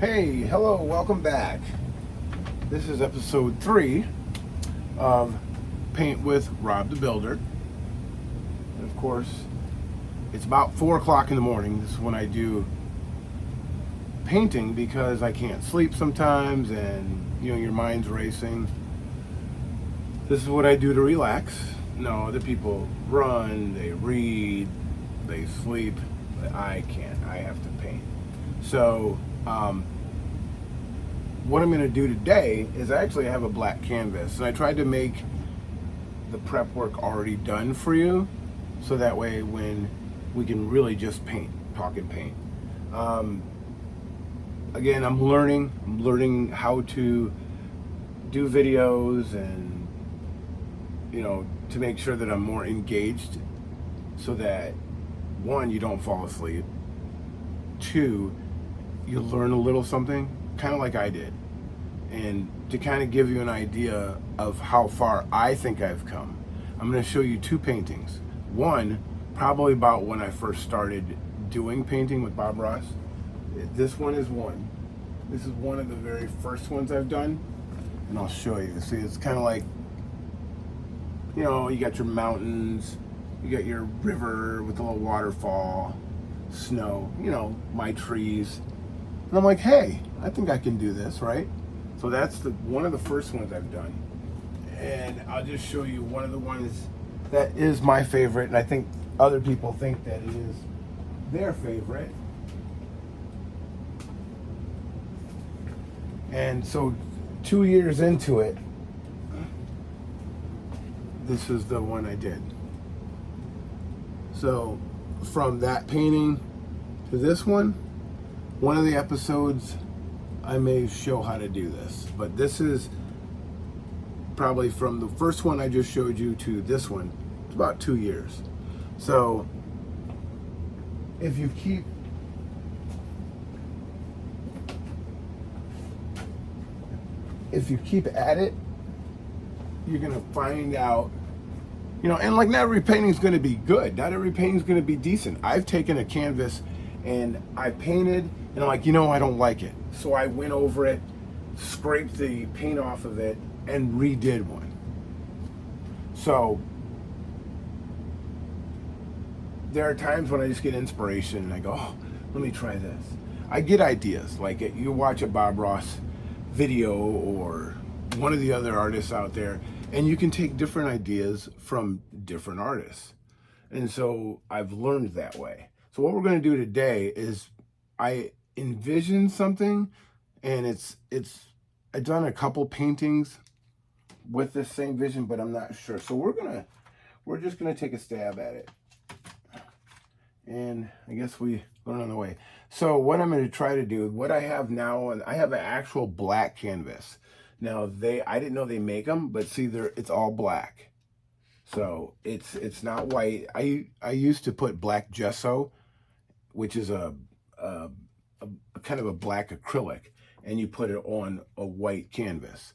Hey, hello, welcome back. This is episode 3 of Paint with Rob the Builder. And of course, it's about 4 o'clock in the morning. This is when I do painting because I can't sleep sometimes and your mind's racing. This is what I do to relax. No, other people run, they read, they sleep, but I can't. I have to paint. So, what I'm going to do today is actually have a black canvas. And I tried to make the prep work already done for you, so that way when we can really just paint, talk and paint. Again, I'm learning how to do videos and, to make sure that I'm more engaged so that, one, you don't fall asleep. Two, you learn a little something, kind of like I did. And to kind of give you an idea of how far I think I've come, I'm going to show you 2 paintings. One, probably about when I first started doing painting with Bob Ross. This one is one. This is one of the very first ones I've done. And I'll show you. See, it's kind of like, you got your mountains, you got your river with a little waterfall, snow, my trees. And I'm like, hey, I think I can do this, right? So that's one of the first ones I've done. And I'll just show you one of the ones that is my favorite, and I think other people think that it is their favorite. And so 2 years into it, this is the one I did. So from that painting to this one of the episodes I may show how to do this, but this is probably from the first one I just showed you to this one. It's about 2 years. So if you keep at it, you're gonna find out, and like not every painting is gonna be good. Not every painting is gonna be decent. I've taken a canvas and I painted and I'm like, I don't like it. So I went over it, scraped the paint off of it, and redid one. So there are times when I just get inspiration and I go, oh, let me try this. I get ideas. Like you watch a Bob Ross video or one of the other artists out there, and you can take different ideas from different artists. And so I've learned that way. So what we're going to do today is I envision something, and I've done a couple paintings with this same vision, but I'm not sure. So we're just gonna take a stab at it, and I guess we learn on the way. So what I'm going to try to do, what I have now, and I have an actual black canvas. Now I didn't know they make them, but see, it's all black. So it's not white. I used to put black gesso, which is a kind of a black acrylic, and you put it on a white canvas.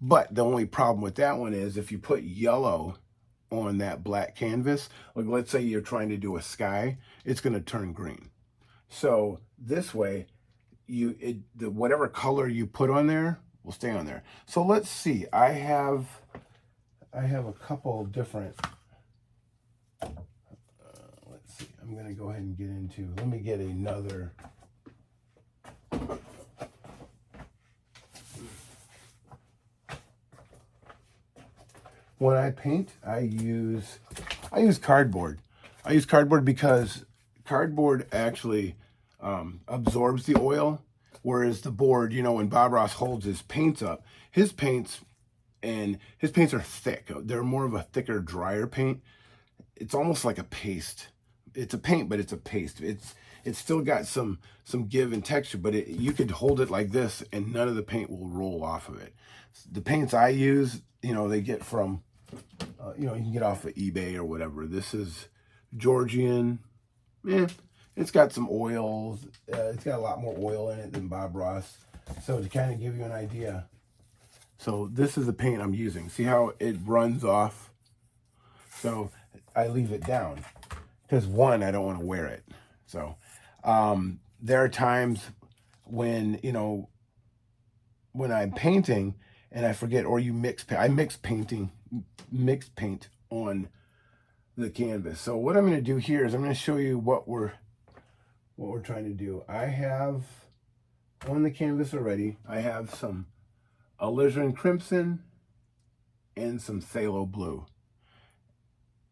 But the only problem with that one is if you put yellow on that black canvas, like let's say you're trying to do a sky, it's going to turn green. So this way, whatever color you put on there will stay on there. So let's see. I have a couple different. Let's see. I'm going to go ahead and get into. Let me get another. When I paint, I use cardboard. I use cardboard because cardboard actually absorbs the oil, whereas the board, when Bob Ross holds his paints up, his paints are thick. They're more of a thicker, drier paint. It's almost like a paste. It's a paint, but it's a paste. It's still got some give and texture, but you could hold it like this and none of the paint will roll off of it. The paints I use, they get from, you can get off of eBay or whatever. This is Georgian. It's got some oils. It's got a lot more oil in it than Bob Ross. So to kind of give you an idea. So this is the paint I'm using. See how it runs off? So I leave it down because, one, I don't want to wear it. So there are times when, when I'm painting and I forget, or you mix paint. I mix paint on the canvas. So what I'm going to do here is I'm going to show you what we're trying to do. I have on the canvas already, I have some alizarin crimson and some phthalo blue.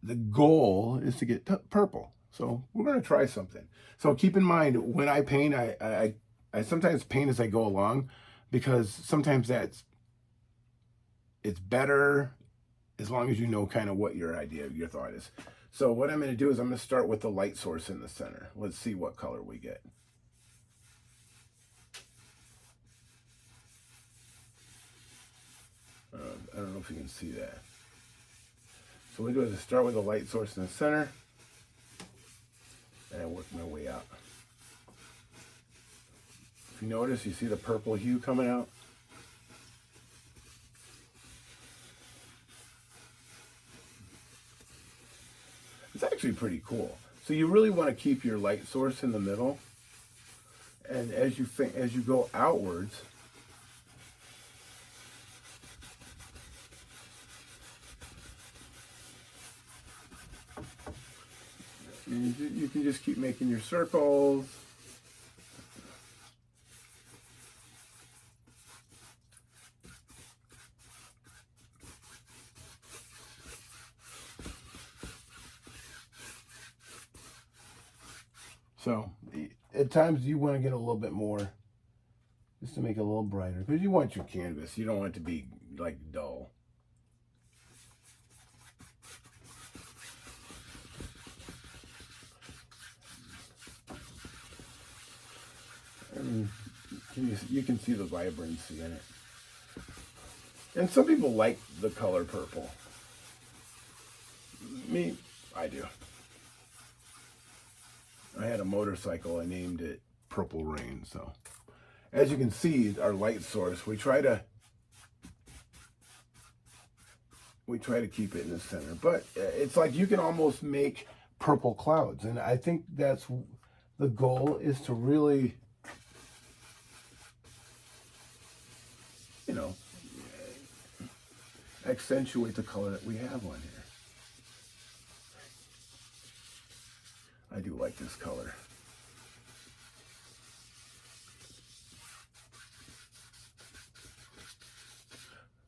The goal is to get purple. So we're going to try something. So keep in mind, when I paint, I sometimes paint as I go along, because sometimes it's better as long as you know kind of what your thought is. So what I'm going to do is I'm going to start with the light source in the center. Let's see what color we get. I don't know if you can see that. So what I do is I start with the light source in the center, and I work my way out. If you notice, you see the purple hue coming out. It's actually pretty cool. So you really want to keep your light source in the middle, and as you go outwards, you can just keep making your circles. So at times you want to get a little bit more, just to make it a little brighter, because you want your canvas. You don't want it to be like dull. And you can see the vibrancy in it. And some people like the color purple. Me, I do. I had a motorcycle, I named it Purple Rain. So as you can see, our light source, we try to keep it in the center, but it's like you can almost make purple clouds, and I think that's the goal, is to really, accentuate the color that we have on here. I do like this color.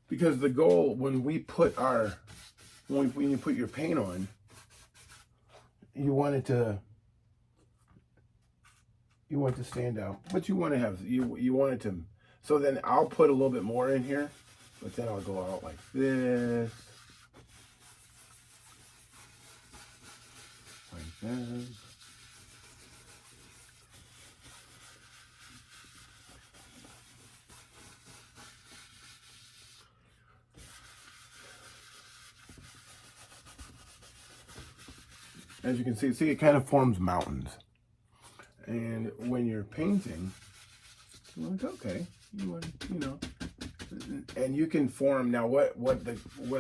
Because the goal, when you put your paint on, you want it to stand out, but you want it to, so then I'll put a little bit more in here, but then I'll go out like this, like that. As you can see, it kind of forms mountains. And when you're painting, you're like, okay, and you can form. Now, what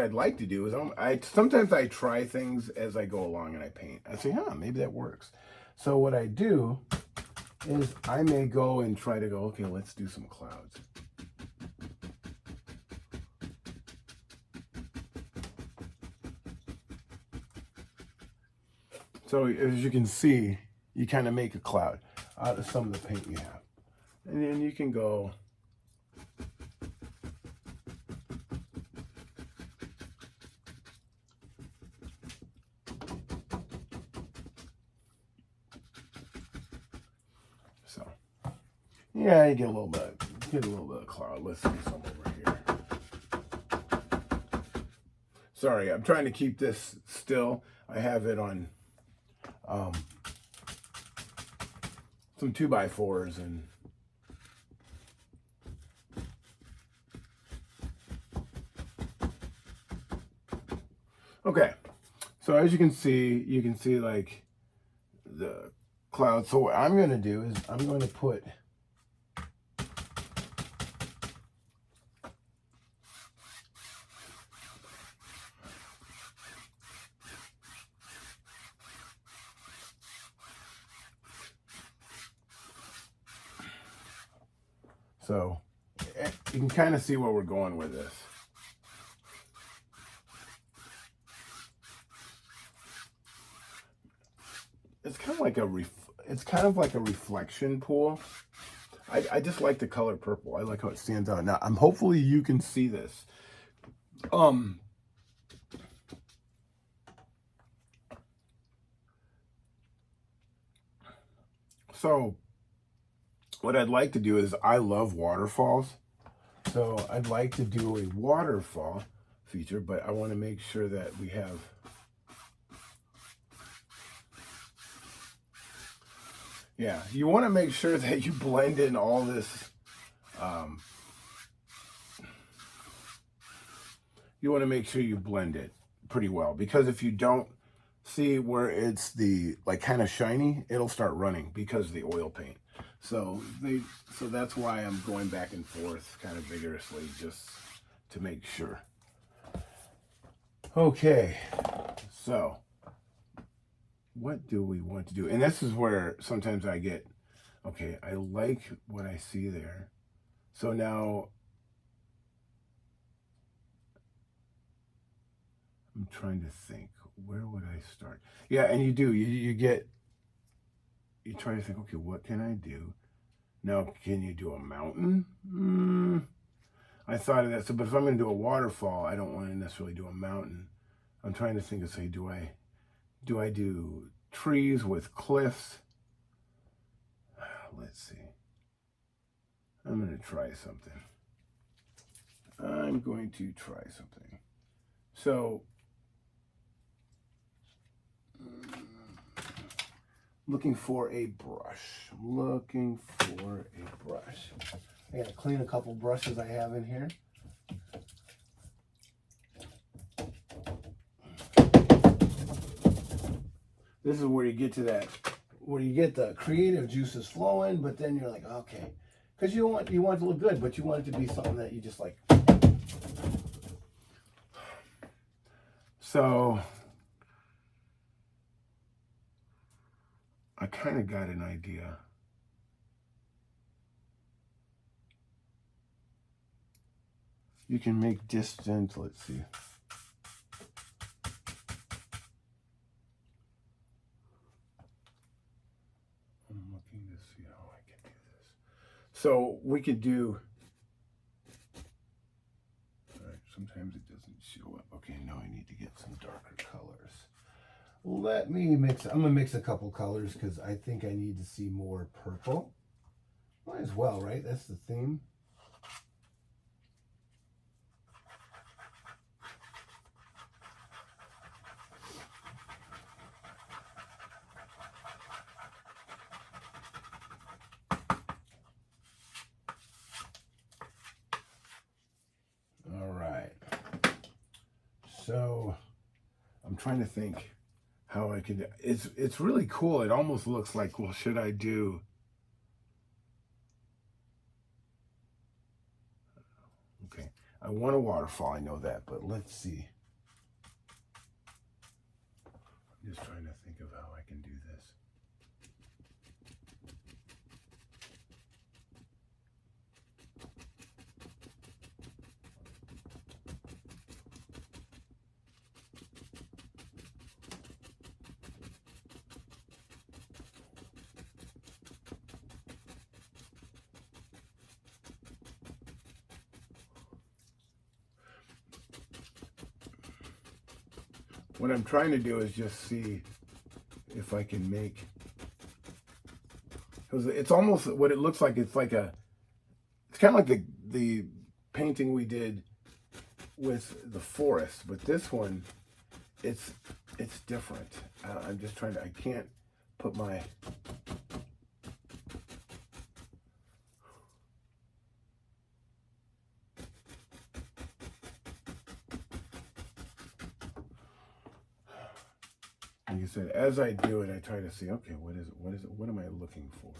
I'd like to do is sometimes I try things as I go along and I paint. I say, maybe that works. So what I do is I may go and try to go, okay, let's do some clouds. So as you can see, you kind of make a cloud out of some of the paint you have. And then you can go so. Yeah, you get a little bit of cloud. Let's do some over here. Sorry, I'm trying to keep this still. I have it on some 2x4s and okay. So as you can see like the clouds. So what I'm going to do is I'm going to put So you can kind of see where we're going with this. It's kind of like a reflection pool. I just like the color purple. I like how it stands out. Now, hopefully you can see this. So what I'd like to do is, I love waterfalls. So I'd like to do a waterfall feature, but I want to make sure that we have you want to make sure that you blend in all this. You want to make sure you blend it pretty well, because if you don't see where it's the like kind of shiny, it'll start running because of the oil paint. So that's why I'm going back and forth kind of vigorously, just to make sure. Okay, so what do we want to do? And this is where sometimes I get, okay, I like what I see there. So now I'm trying to think, where would I start? Yeah, and you do, you try to think, okay, what can I do? Now, can you do a mountain? I thought of that. So, but if I'm going to do a waterfall, I don't want to necessarily do a mountain. I'm trying to think of, say, do I do trees with cliffs? Let's see. I'm going to try something. So, looking for a brush. I gotta clean a couple brushes I have in here. This is where you get to that, where you get the creative juices flowing, but then you're like, okay, because you want it to look good, but you want it to be something that you just like. So I kind of got an idea. You can make distant, let's see. I'm looking to see how I can do this. So we could do, all right, sometimes it doesn't show up. Okay, now I need to get some darker colors. Let me mix, I'm gonna mix a couple colors because I think I need to see more purple. Might as well, right? That's the theme. All right. So I'm trying to think how I can. It's really cool. It almost looks like, well, should I do? Okay, I want a waterfall. I know that, but let's see. I'm just trying to think of how I can do this. What I'm trying to do is just see if I can make, because it's almost what it looks like. It's kind of like the painting we did with the forest, but this one, it's different. I'm just trying to, I can't put my, like you said, as I do it, I try to see, okay, what is it? What am I looking for?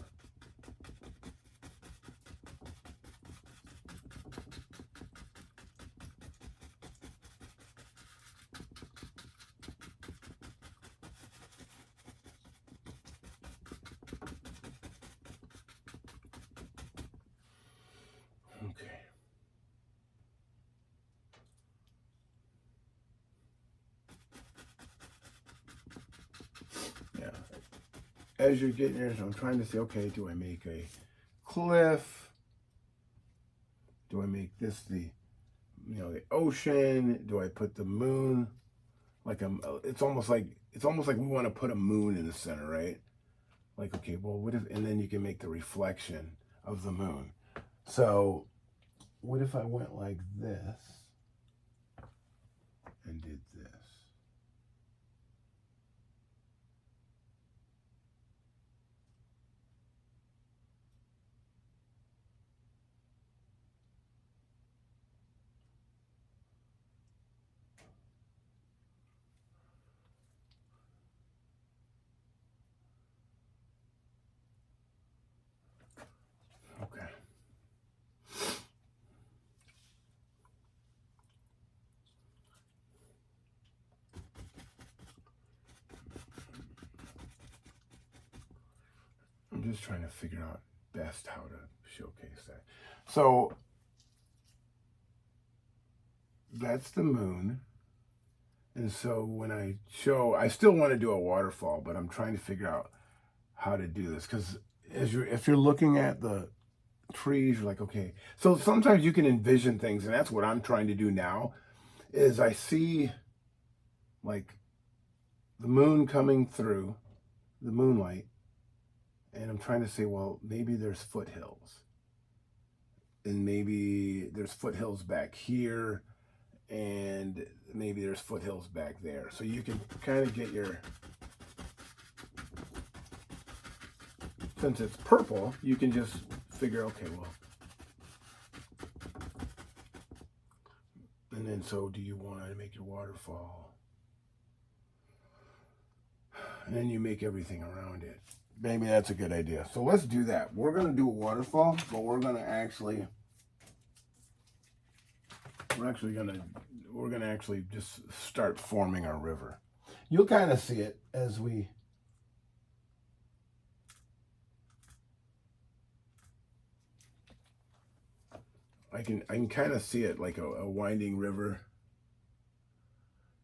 as you're getting there, I'm trying to say, okay, do I make a cliff? Do I make this the ocean? Do I put the moon like it's almost like we want to put a moon in the center, right? Like, okay, well, what if, and then you can make the reflection of the moon. So what if I went like this and did this? Okay. I'm just trying to figure out best how to showcase that. So that's the moon. And so when I still want to do a waterfall, but I'm trying to figure out how to do this. Because if you're looking at the trees, you're like, okay. So sometimes you can envision things, and that's what I'm trying to do now, is I see like the moon coming through, the moonlight, and I'm trying to say, well, maybe there's foothills. And maybe there's foothills back here, and maybe there's foothills back there. So you can kind of get your, since it's purple, you can just figure, okay, well, and then so do you want to make your waterfall? And then you make everything around it. Maybe that's a good idea. So let's do that. We're going to do a waterfall, but we're going to actually just start forming our river. You'll kind of see it as I can kind of see it like a winding river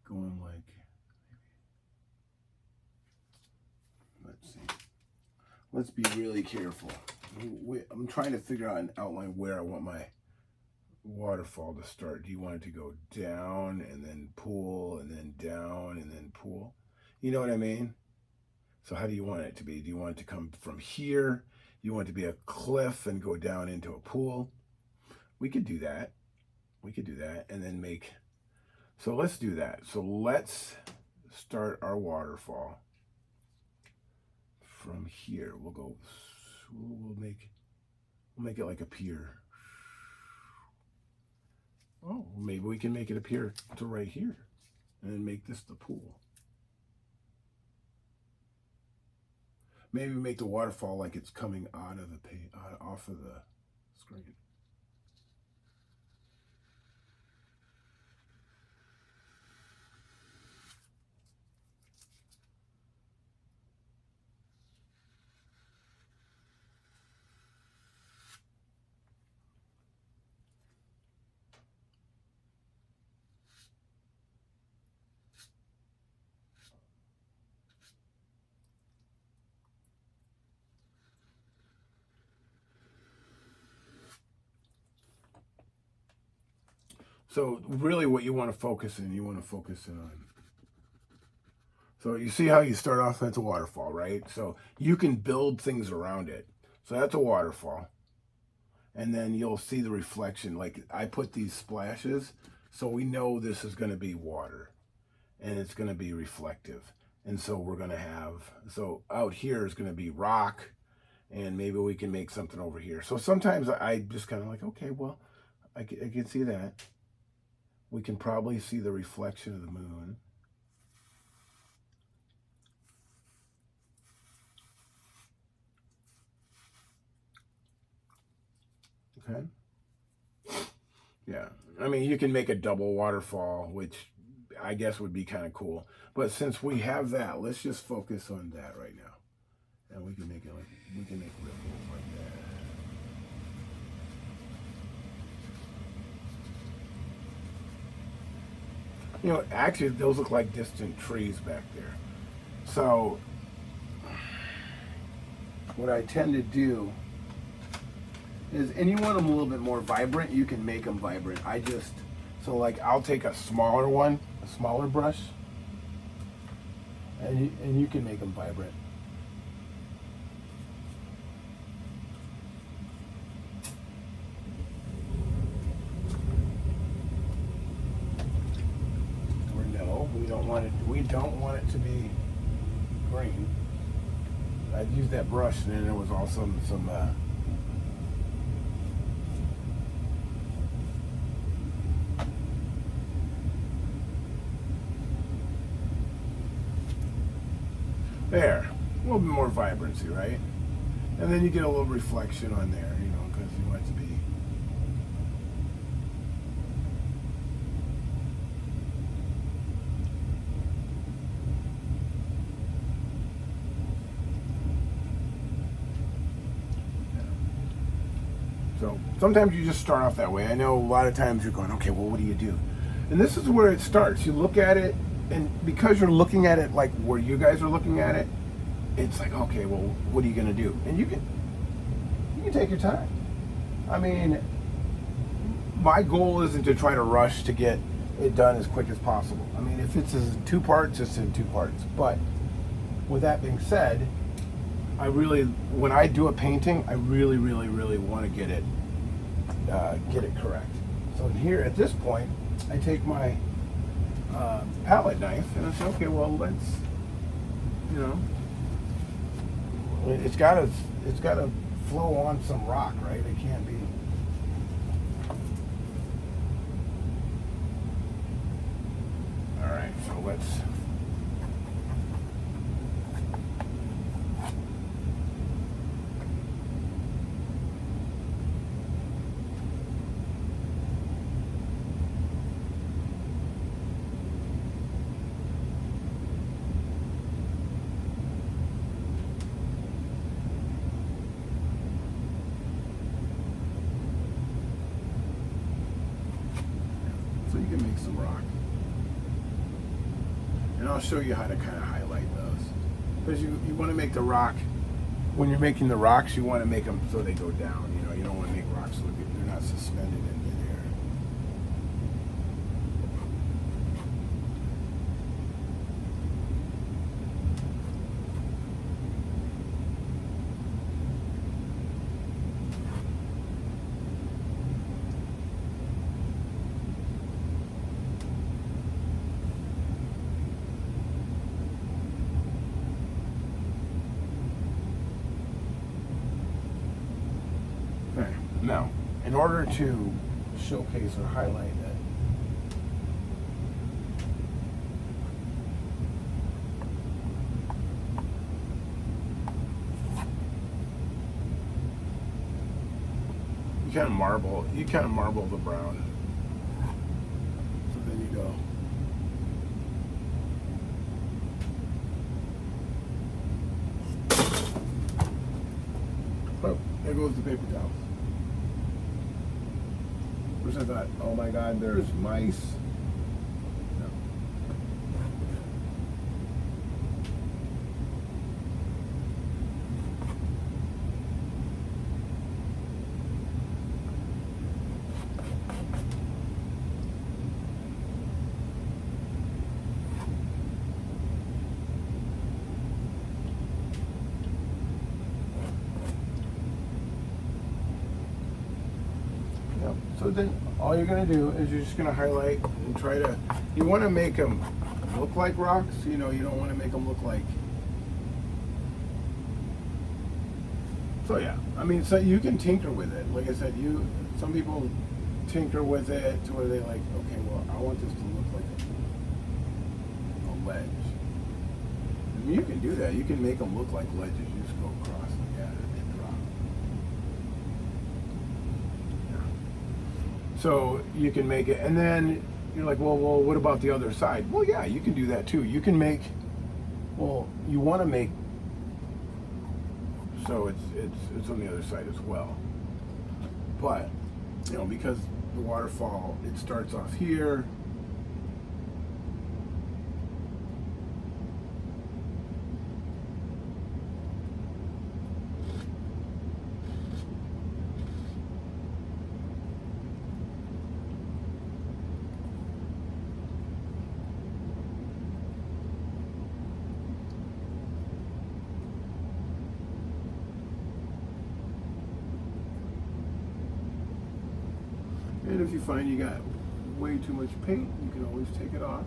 going like, let's see. Let's be really careful. I'm trying to figure out an outline where I want my waterfall to start. Do you want it to go down and then pool and then down and then pool? You know what I mean? So how do you want it to be? Do you want it to come from here? Do you want it to be a cliff and go down into a pool? We could do that. And then so let's do that. So let's start our waterfall from here. We'll make it like a pier. Oh, maybe we can make it appear to right here and then make this the pool. Maybe make the waterfall like it's coming out of off of the screen. So really what you want to focus in on. So you see how you start off, that's a waterfall, right? So you can build things around it. So that's a waterfall. And then you'll see the reflection. Like I put these splashes, so we know this is going to be water and it's going to be reflective. And so we're going to have, so out here is going to be rock, and maybe we can make something over here. So sometimes I just kind of like, okay, well, I can see that. We can probably see the reflection of the moon. Okay. Yeah. I mean, you can make a double waterfall, which I guess would be kind of cool. But since we have that, let's just focus on that right now. And we can make ripples like that. Actually, those look like distant trees back there. So what I tend to do is, and you want them a little bit more vibrant, you can make them vibrant. So like I'll take a smaller one, a smaller brush, and you can make them vibrant. Or no, we don't want it to be green. I'd use that brush, and then there was also some there, a little bit more vibrancy, right? And then you get a little reflection on there, you know, because you want it to be. So sometimes you just start off that way. I know a lot of times you're going, okay, well, what do you do? And this is where it starts. You look at it, and because you're looking at it like where you guys are looking at it, it's like, okay, well, what are you going to do? And you can take your time. I mean, my goal isn't to try to rush to get it done as quick as possible. I mean, if it's in 2 parts, it's in 2 parts. But with that being said, when I do a painting, I really, really, really want to get it correct. So here, at this point, I take my palette knife and I say, okay, well, let's, you know, it's got to flow on some rock, right? It can't be. All right, so let's. So you can make some rock. And I'll show you how to kind of highlight those. Because you want to make the rock, when you're making the rocks, you want to make them so they go down. You know, you don't want to make rocks so they're not suspended in midair. Now, in order to showcase or highlight it, you kind of marble the brown. So then you go. Oh, there goes the paper towels. Which I thought, oh my God, there's mice. No. So then all you're going to do is you're just going to highlight and try to, you want to make them look like rocks, you know, you don't want to make them look like, so yeah, I mean, so you can tinker with it. Like I said, some people tinker with it to where they like, okay, well, I want this to look like a ledge. I mean, you can do that. You can make them look like ledges. You just go across like that and drop. So you can make it, and then you're like, well, what about the other side? Well, yeah, you can do that too. You can make, well, you want to make, so it's on the other side as well. But, you know, because the waterfall, it starts off here. And if you find you got way too much paint, you can always take it off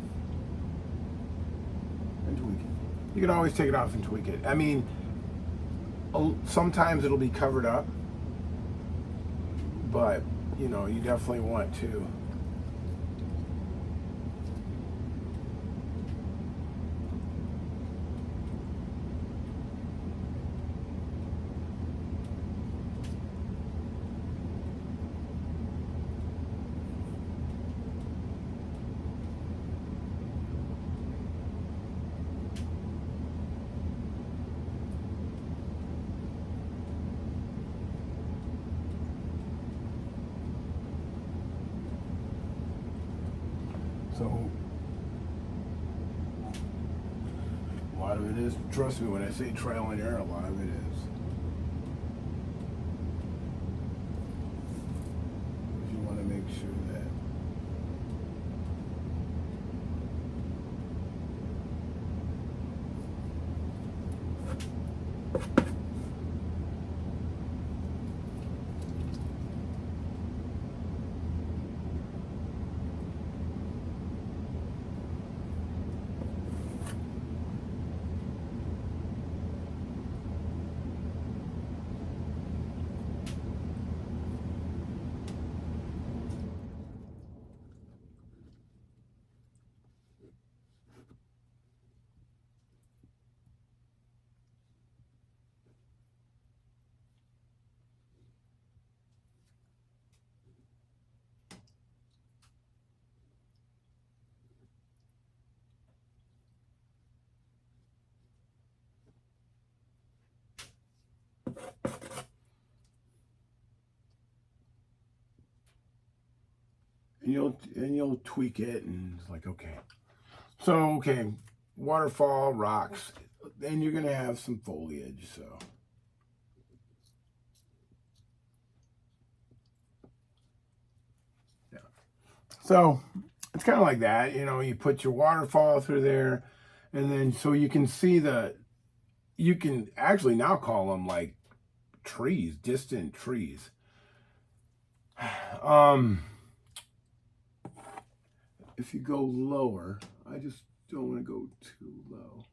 and tweak it. You can always take it off and tweak it. I mean, sometimes it'll be covered up, but you know, you definitely want to. So a lot of it is, trust me when I say trial and error, a lot of it is. You want to make sure that you'll tweak it, and it's like, okay. So okay, waterfall, rocks, then you're gonna have some foliage. So yeah, so it's kind of like that. You know, you put your waterfall through there, and then so you can see you can actually now call them like trees, distant trees. If you go lower, I just don't want to go too low.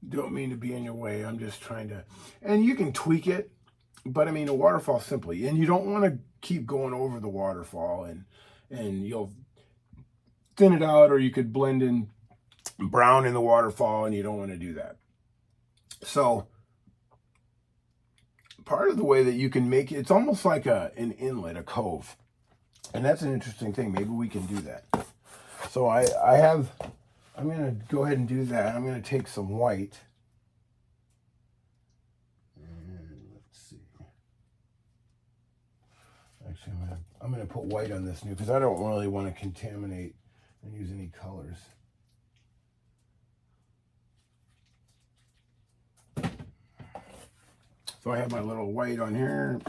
Don't mean to be in your way. I'm just trying to, and you can tweak it, but I mean a waterfall simply, and you don't want to keep going over the waterfall, and you'll thin it out, or you could blend in brown in the waterfall, and you don't want to do that. So part of the way that you can make it, it's almost like an inlet, a cove, and that's an interesting thing. Maybe we can do that. So I'm gonna go ahead and do that. I'm gonna take some white. Let's see. Actually, I'm gonna put white on this new because I don't really want to contaminate and use any colors. So I have my little white on here.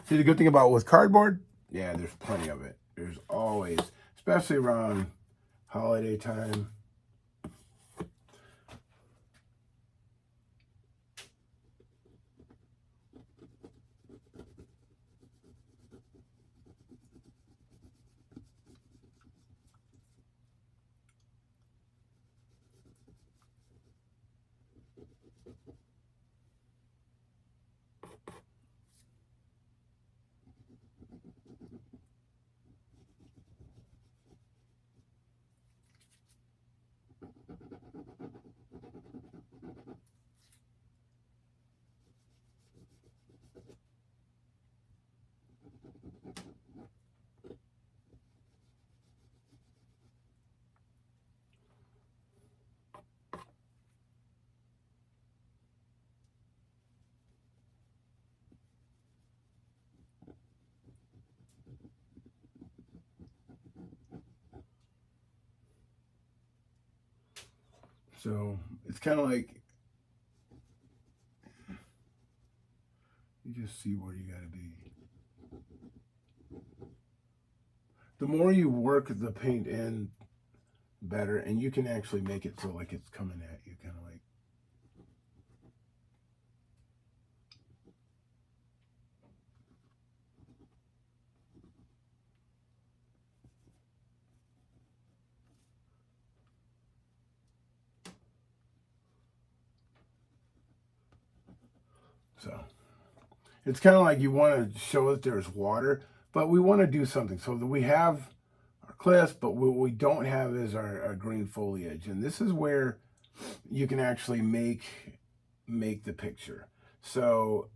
See, the good thing about with cardboard, yeah, there's plenty of it. There's always, especially around holiday time. So it's kind of like you just see where you got to be. The more you work the paint in, better, and you can actually make it so like it's coming at you, kind of like. So it's kind of like you want to show that there's water, but we want to do something so that we have our cliffs, but what we don't have is our green foliage. And this is where you can actually make the picture. So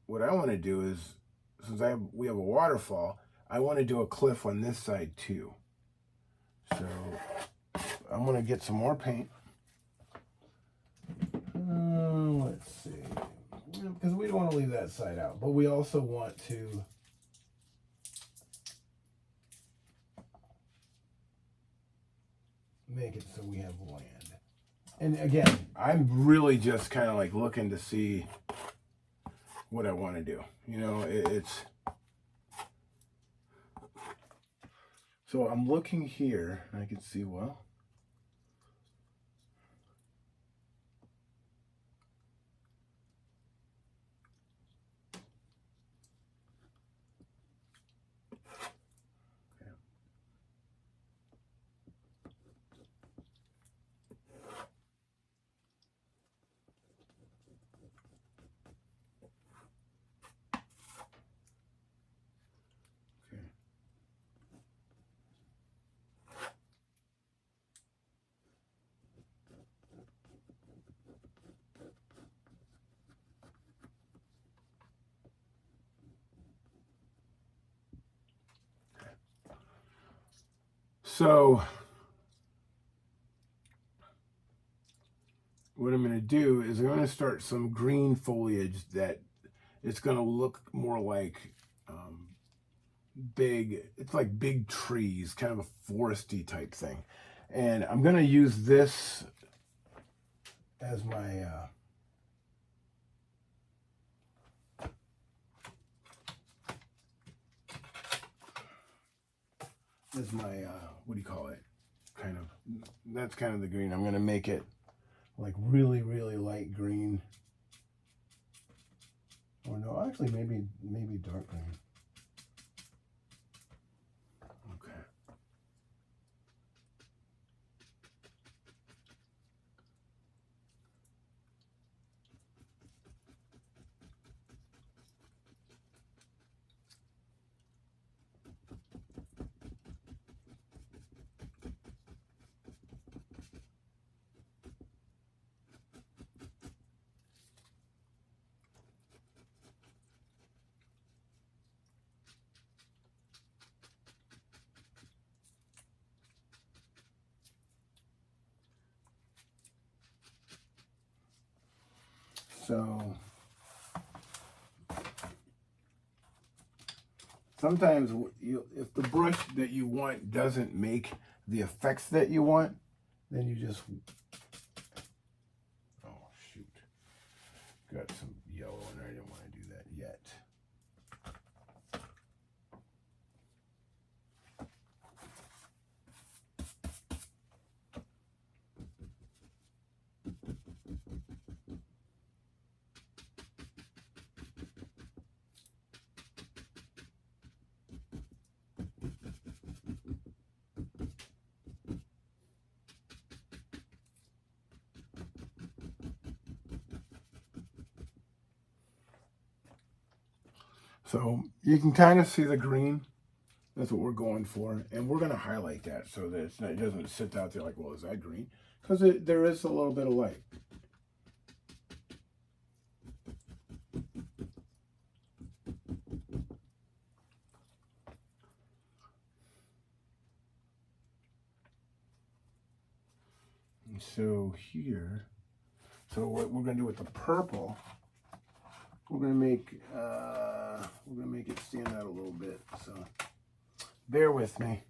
what I want to do is, since we have a waterfall, I want to do a cliff on this side too. So I'm going to get some more paint. Let's see. Because we don't want to leave that side out, but we also want to make it so we have land. And again, I'm really just kind of like looking to see what I want to do. You know, it's... So I'm looking here, and I can see, well... So what I'm going to do is I'm going to start some green foliage that it's going to look more like it's like big trees, kind of a foresty type thing. And I'm going to use this as my what do you call it? That's kind of the green. I'm going to make it like really, really light green. Or no, actually maybe dark green. Okay. So sometimes if the brush that you want doesn't make the effects that you want, then you just, oh shoot, got some yellow in there. I didn't want to do that yet. So you can kind of see the green. That's what we're going for. And we're going to highlight that so that it doesn't sit out there like, well, is that green? Because there is a little bit of light. And so here, so what we're going to do with the purple, we're going to make it stand out a little bit. So bear with me.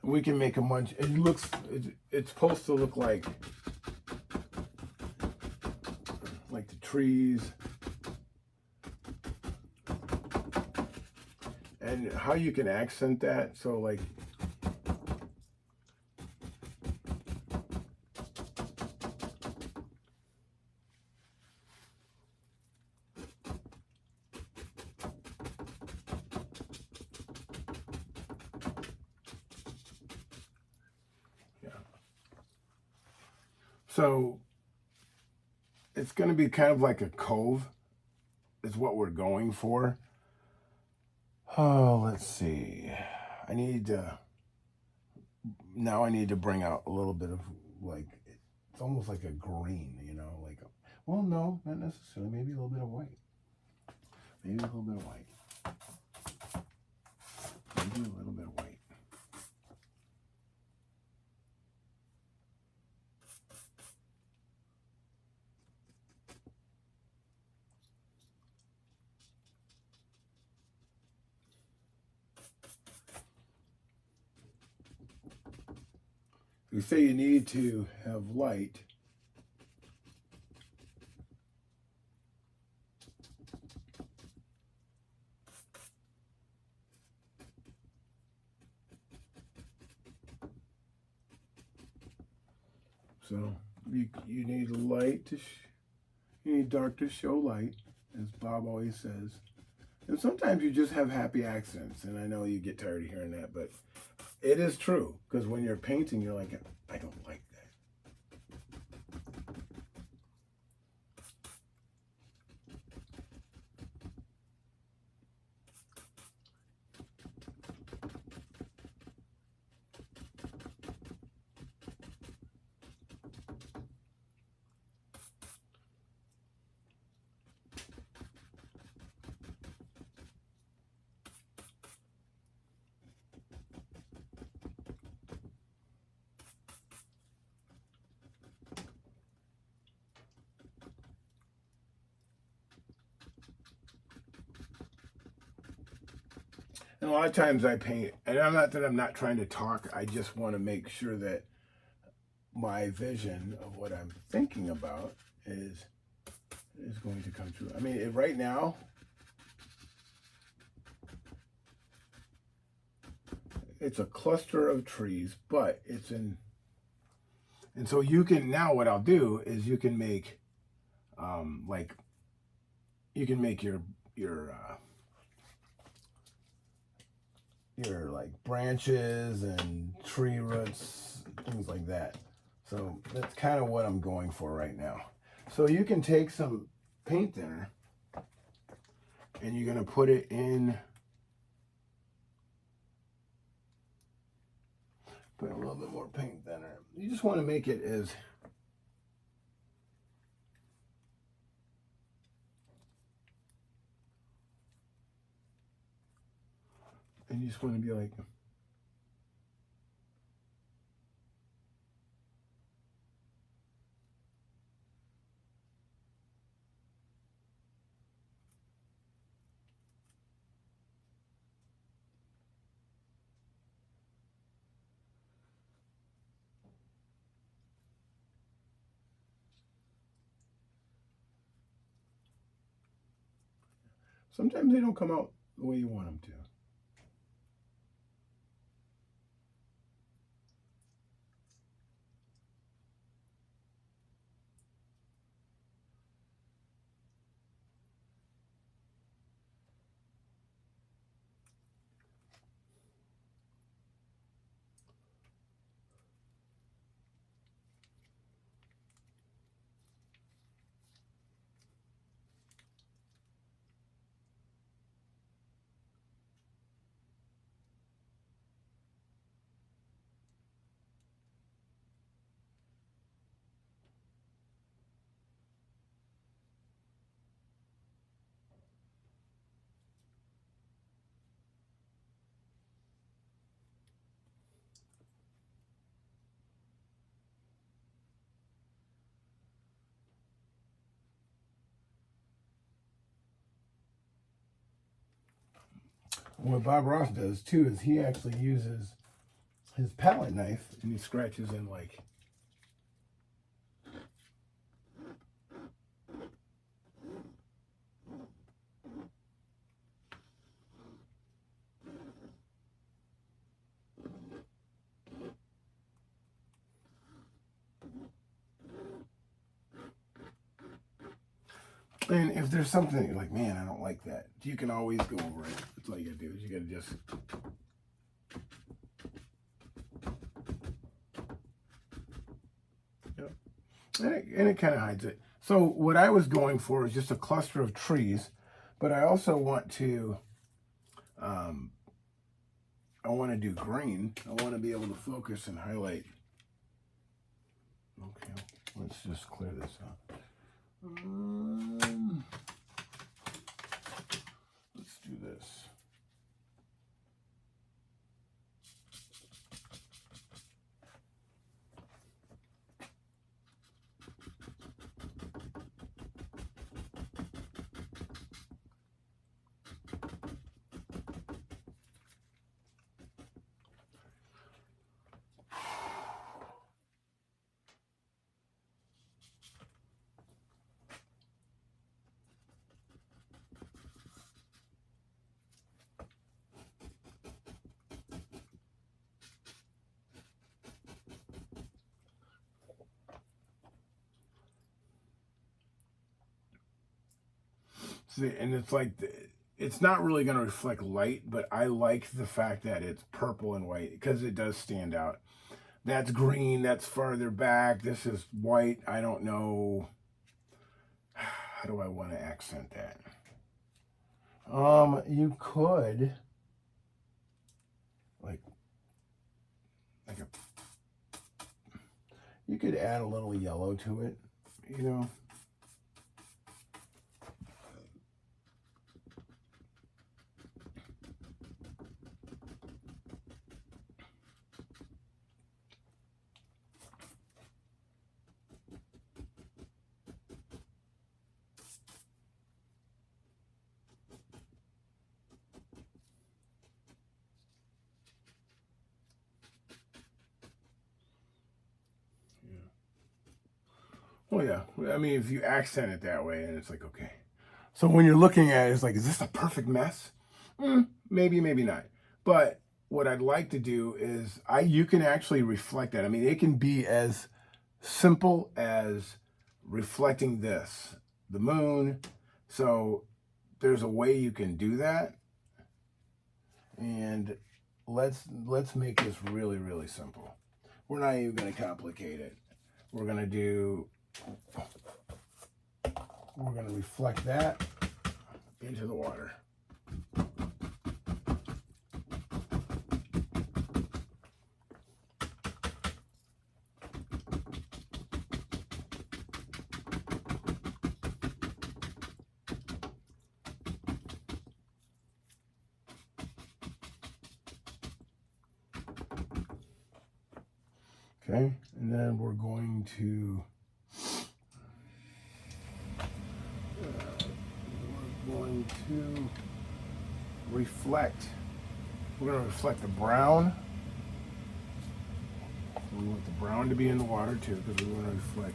We can make a munch. It's supposed to look like the trees. And how you can accent that, so like yeah. So it's going to be kind of like a cove is what we're going for. Oh, let's see. I need to bring out a little bit of like, it's almost like a green, like, well, no, not necessarily. Maybe a little bit of white. Maybe a little bit of white. Maybe a little bit of white. You say you need to have light. So you need light you need dark to show light, as Bob always says. And sometimes you just have happy accents, and I know you get tired of hearing that, but it is true, because when you're painting, you're like, I don't like that. And a lot of times I paint, and I'm not trying to talk, I just want to make sure that my vision of what I'm thinking about is going to come true. I mean, right now, it's a cluster of trees, but it's in, and so you can, now what I'll do is you can make, like, you can make your like branches and tree roots, things like that. So that's kind of what I'm going for right now. So you can take some paint thinner and you're going to put it in, put a little bit more paint thinner. You just want to make it as, and you just want to be like, sometimes they don't come out the way you want them to. What Bob Ross does too is he actually uses his palette knife and he scratches in like. And if there's something that you're like, man, I don't like that, you can always go over it. That's all you gotta do is you gotta just. Yep. And it kind of hides it. So what I was going for is just a cluster of trees, but I also want to, I want to do green. I want to be able to focus and highlight. Okay, let's just clear this out. Let's do this. See, and it's like, it's not really going to reflect light, but I like the fact that it's purple and white because it does stand out. That's green, that's farther back, this is white. I don't know. How do I want to accent that? You could, you could add a little yellow to it, you know. Well, yeah. I mean, if you accent it that way, and it's like, okay. So when you're looking at it, it's like, is this a perfect mess? Maybe, maybe not. But what I'd like to do is, you can actually reflect that. I mean, it can be as simple as reflecting this, the moon. So there's a way you can do that. And let's make this really, really simple. We're not even going to complicate it. We're going to reflect that into the water. Okay, and then we're going to reflect. We're going to reflect the brown. We want the brown to be in the water too, because we want to reflect.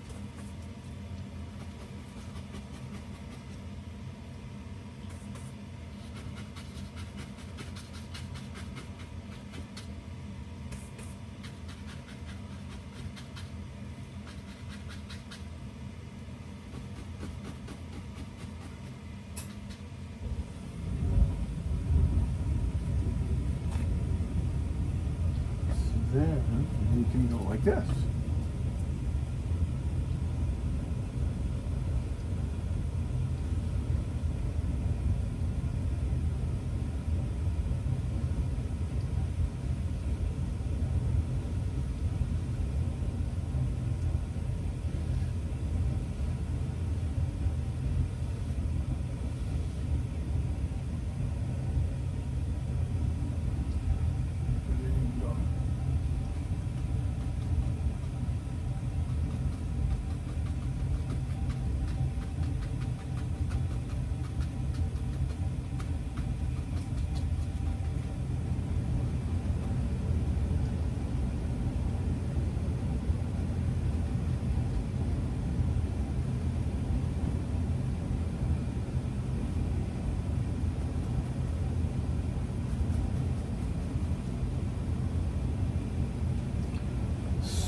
Then you can go like this.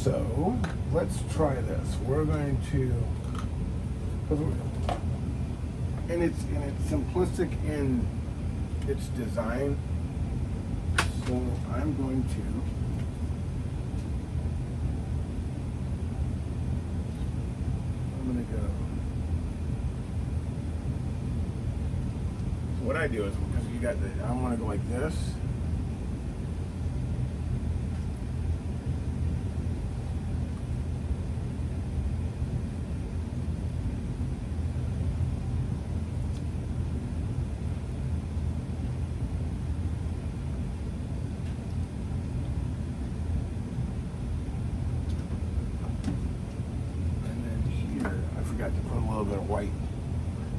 So let's try this. We're going to, and it's simplistic in its design. So I'm going to go. So what I do is, because you got the, I'm going to go like this.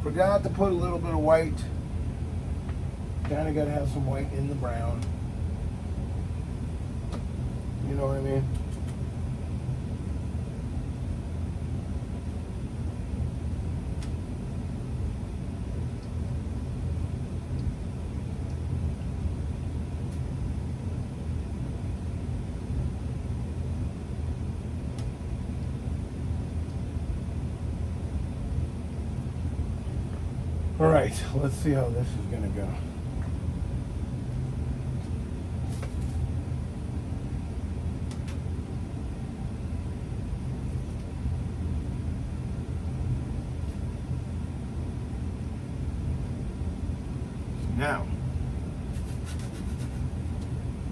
Forgot to put a little bit of white. Kind of got to have some white in the brown. You know what I mean? All right, let's see how this is going to go.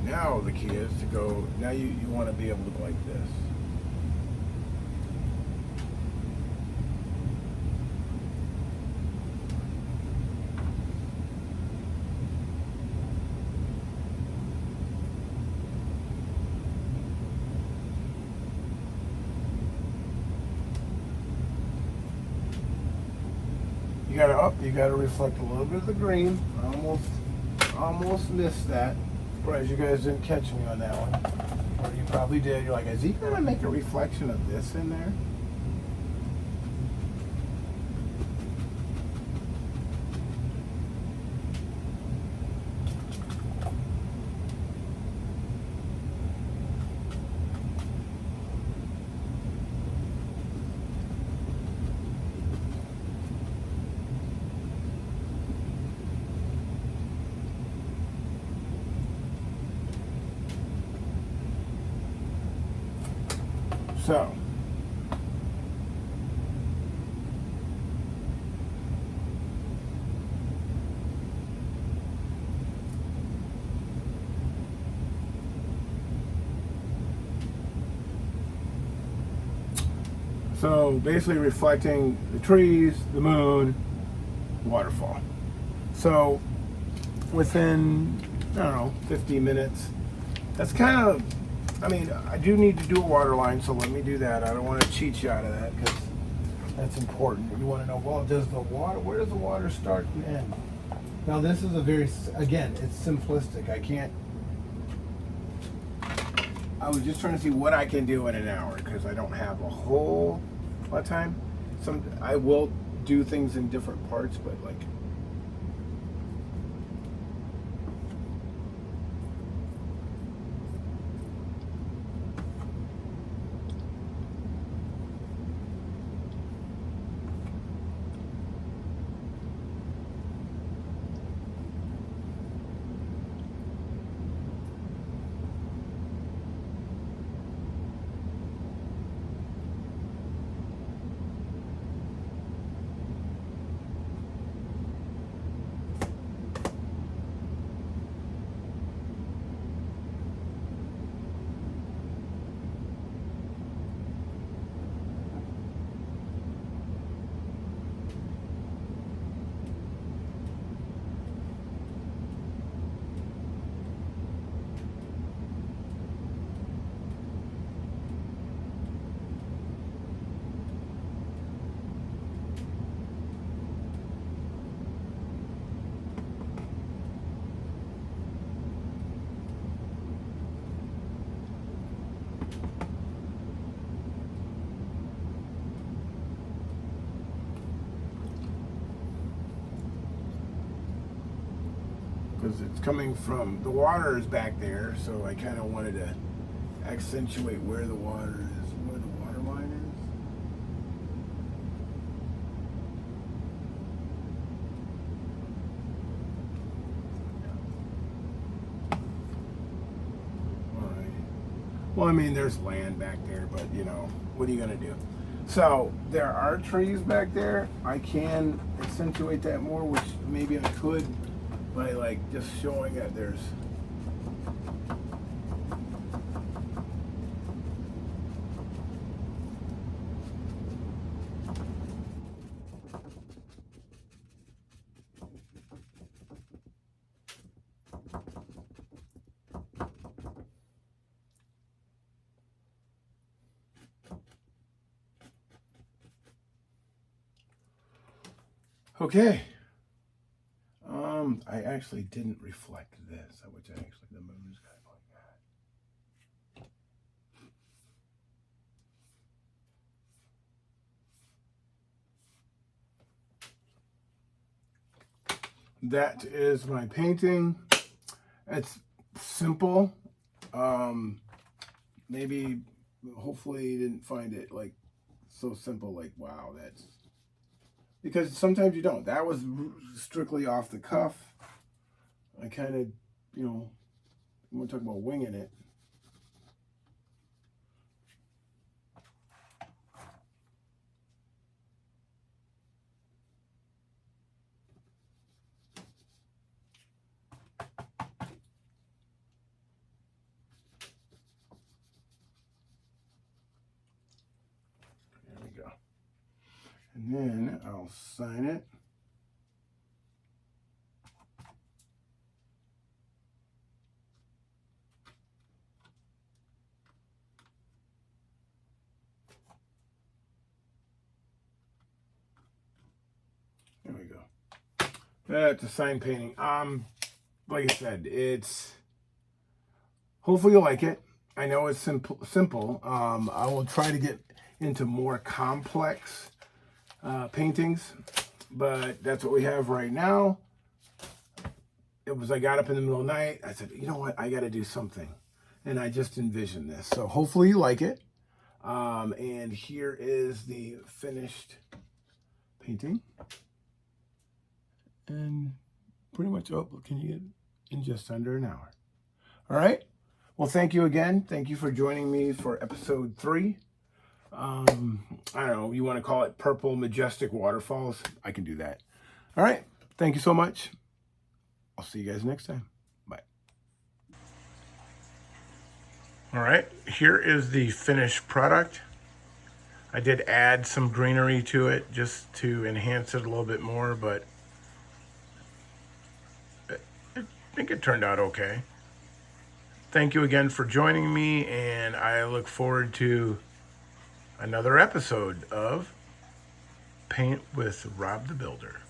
Now the key is to go, now you want to be able to go like this. You gotta reflect a little bit of the green. I almost missed that. Surprised you guys didn't catch me on that one. Or you probably did. You're like, is he gonna make a reflection of this in there? So basically reflecting the trees, the moon, waterfall. So within, I don't know, 15 minutes, that's kind of, I mean, I do need to do a water line, so let me do that. I don't want to cheat you out of that because that's important. You want to know, well, where does the water start and end? Now this is again, it's simplistic. I was just trying to see what I can do in an hour because I don't have a whole lot of time. I will do things in different parts, but like, because it's coming from, the water is back there, so I kind of wanted to accentuate where the water is, where the water line is. Well, I mean, there's land back there, but you know, what are you gonna do? So there are trees back there. I can accentuate that more, which maybe I could by like just showing that there's. Okay. I actually didn't reflect this, which actually the moon is kind of like that. That is my painting. It's simple. Maybe, hopefully, you didn't find it like so simple. Like, wow, that's because sometimes you don't. That was strictly off the cuff. I kind of, you know, I'm gonna talk about winging it. There we go. And then I'll sign it. There we go. That's a sign painting. Like I said, it's hopefully you like it. I know it's simple. I will try to get into more complex paintings, but that's what we have right now. It was, I got up in the middle of the night. I said, you know what? I got to do something. And I just envisioned this. So hopefully you like it. And here is the finished painting. And pretty much, oh, can you get in just under an hour? All right. Well, thank you again. Thank you for joining me for episode 3. I don't know, you want to call it Purple Majestic Waterfalls? I can do that. All right. Thank you so much. I'll see you guys next time. Bye. All right. Here is the finished product. I did add some greenery to it just to enhance it a little bit more, but I think it turned out okay. Thank you again for joining me, and I look forward to another episode of Paint with Rob the Builder.